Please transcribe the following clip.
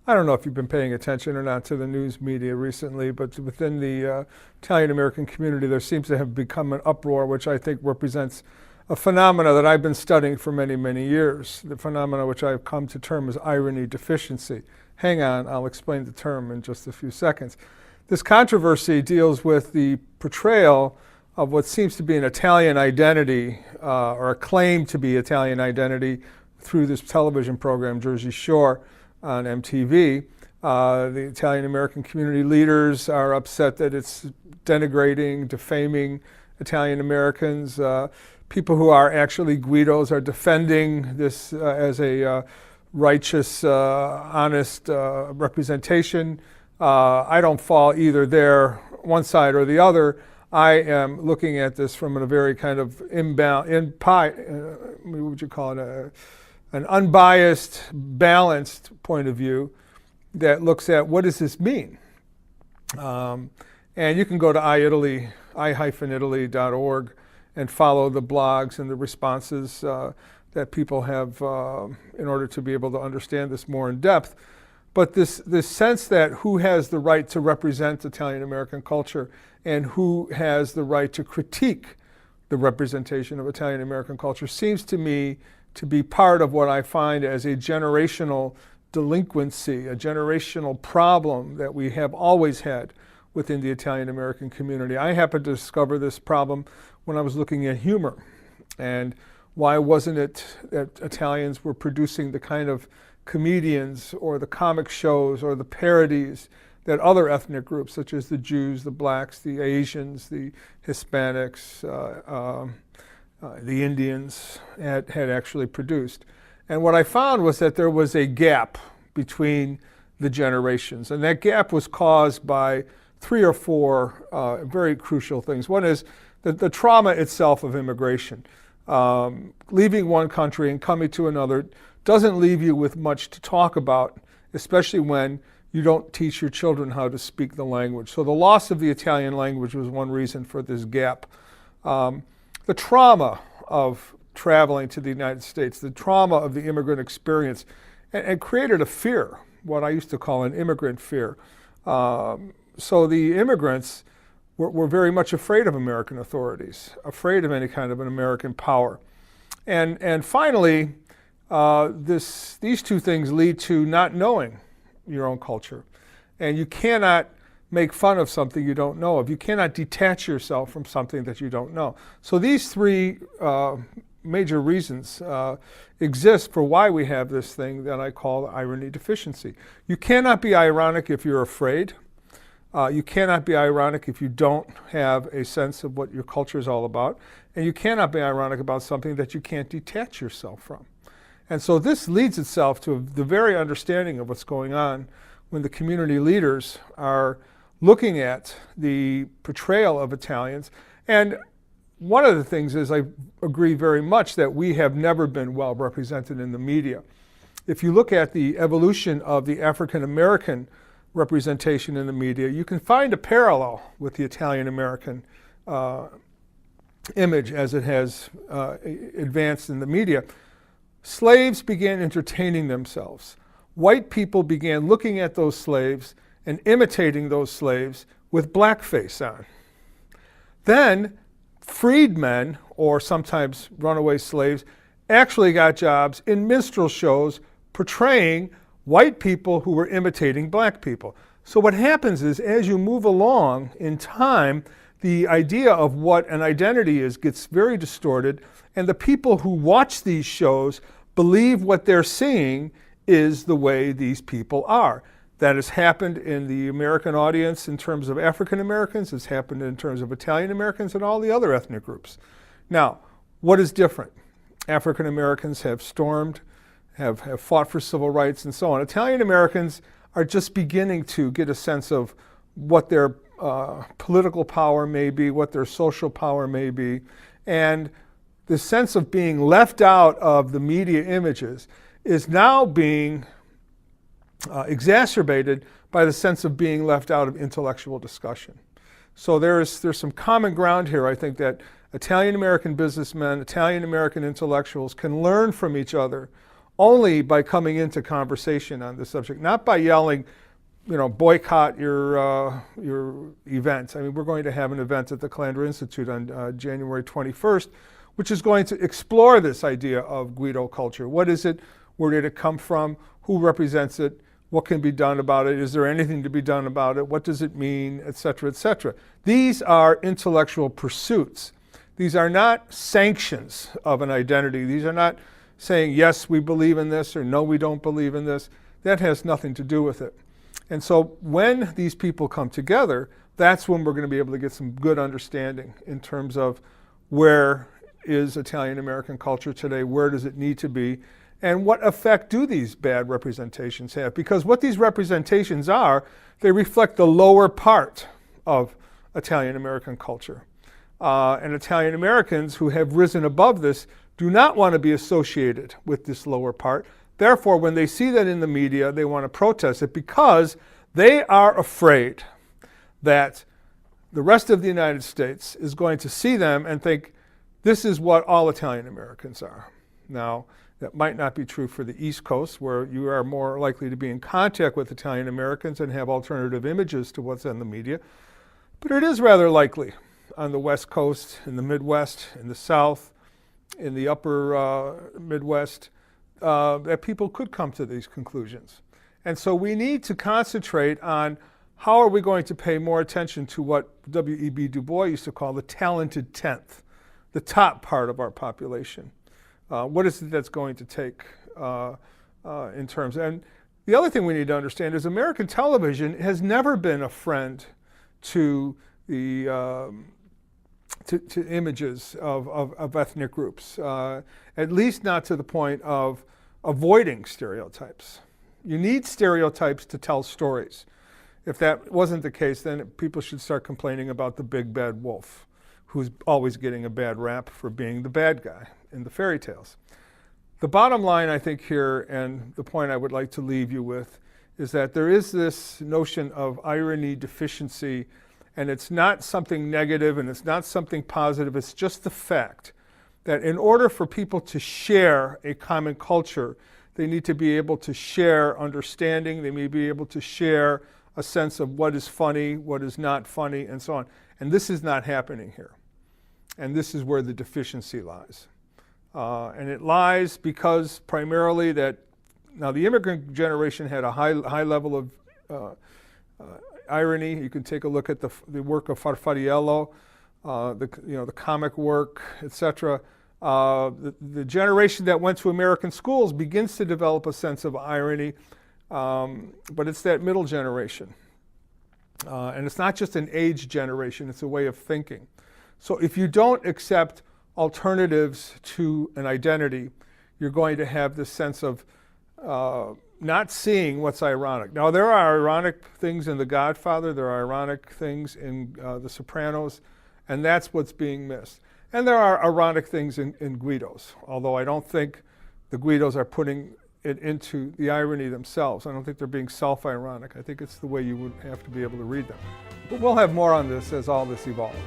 I don't know if you've been paying attention or not to the news media recently, but within the Italian-American community, there seems to have become an uproar, which I think represents a phenomena that I've been studying for many, many years, the phenomena which I've come to term as irony deficiency. Hang on, I'll explain the term in just a few seconds. This controversy deals with the portrayal of what seems to be an Italian identity, or a claim to be Italian identity, through this television program, Jersey Shore, on MTV. The Italian-American community leaders are upset that it's denigrating, defaming Italian-Americans. People who are actually Guidos are defending this as a righteous, honest representation. I don't fall either there, one side or the other. I am looking at this from a very kind of what would you call it, an unbiased, balanced point of view that looks at what does this mean. And you can go to i-Italy.org and follow the blogs and the responses that people have in order to be able to understand this more in depth. But this sense that who has the right to represent Italian-American culture and who has the right to critique the representation of Italian-American culture seems to me to be part of what I find as a generational delinquency, a generational problem that we have always had within the Italian-American community. I happened to discover this problem when I was looking at humor. And why wasn't it that Italians were producing the kind of comedians or the comic shows or the parodies that other ethnic groups, such as the Jews, the blacks, the Asians, the Hispanics, the Indians had actually produced. And what I found was that there was a gap between the generations. And that gap was caused by 3 or 4 very crucial things. One is the trauma itself of immigration. Leaving one country and coming to another doesn't leave you with much to talk about, especially when you don't teach your children how to speak the language. So the loss of the Italian language was one reason for this gap. The trauma of traveling to the United States, the trauma of the immigrant experience, and created a fear, what I used to call an immigrant fear. So the immigrants were very much afraid of American authorities, afraid of any kind of an American power. And finally, these two things lead to not knowing your own culture. And you cannot make fun of something you don't know of. You cannot detach yourself from something that you don't know. So these 3 major reasons exist for why we have this thing that I call irony deficiency. You cannot be ironic if you're afraid. You cannot be ironic if you don't have a sense of what your culture is all about. And you cannot be ironic about something that you can't detach yourself from. And so this leads itself to the very understanding of what's going on when the community leaders are looking at the portrayal of Italians. And one of the things is I agree very much that we have never been well represented in the media. If you look at the evolution of the African-American representation in the media, you can find a parallel with the Italian-American image as it has advanced in the media. Slaves began entertaining themselves. White people began looking at those slaves and imitating those slaves with blackface on. Then freedmen, or sometimes runaway slaves, actually got jobs in minstrel shows portraying white people who were imitating black people. So what happens is, as you move along in time, the idea of what an identity is gets very distorted, and the people who watch these shows believe what they're seeing is the way these people are. That has happened in the American audience in terms of African Americans. It's happened in terms of Italian Americans and all the other ethnic groups. Now, what is different? African Americans have stormed, have fought for civil rights and so on. Italian Americans are just beginning to get a sense of what their political power may be, what their social power may be, and the sense of being left out of the media images is now being exacerbated by the sense of being left out of intellectual discussion. So there's some common ground here, I think, that Italian American businessmen, Italian American intellectuals can learn from each other only by coming into conversation on this subject, not by yelling, boycott your event. I mean, we're going to have an event at the Calandra Institute on January 21st, which is going to explore this idea of Guido culture. What is it? Where did it come from? Who represents it? What can be done about it? Is there anything to be done about it? What does it mean? Et cetera, et cetera. These are intellectual pursuits. These are not sanctions of an identity. These are not saying, yes, we believe in this, or no, we don't believe in this. That has nothing to do with it. And so when these people come together, that's when we're going to be able to get some good understanding in terms of where is Italian American culture today, where does it need to be, and what effect do these bad representations have? Because what these representations are, they reflect the lower part of Italian American culture. And Italian Americans who have risen above this do not want to be associated with this lower part. Therefore, when they see that in the media, they want to protest it because they are afraid that the rest of the United States is going to see them and think, this is what all Italian Americans are. Now, that might not be true for the East Coast, where you are more likely to be in contact with Italian Americans and have alternative images to what's in the media. But it is rather likely on the West Coast, in the Midwest, in the South, in the upper Midwest, that people could come to these conclusions. And so we need to concentrate on how are we going to pay more attention to what W.E.B. Du Bois used to call the talented tenth, the top part of our population. What is it that's going to take in terms? And the other thing we need to understand is American television has never been a friend to the to images of ethnic groups, at least not to the point of avoiding stereotypes. You need stereotypes to tell stories. If that wasn't the case, then people should start complaining about the big bad wolf, who's always getting a bad rap for being the bad guy in the fairy tales. The bottom line, I think, here, and the point I would like to leave you with, is that there is this notion of irony deficiency, and it's not something negative and it's not something positive. It's just the fact that in order for people to share a common culture, they need to be able to share understanding. They may be able to share a sense of what is funny, what is not funny, and so on. And this is not happening here. And this is where the deficiency lies. And it lies because primarily that, now the immigrant generation had a high level of irony. You can take a look at the work of Farfariello, the comic work, etc. The generation that went to American schools begins to develop a sense of irony, but it's that middle generation. And it's not just an age generation, it's a way of thinking. So if you don't accept alternatives to an identity, you're going to have this sense of not seeing what's ironic. Now, there are ironic things in The Godfather, there are ironic things in The Sopranos, and that's what's being missed. And there are ironic things in Guidos, although I don't think the Guidos are putting it into the irony themselves. I don't think they're being self-ironic. I think it's the way you would have to be able to read them. But we'll have more on this as all this evolves.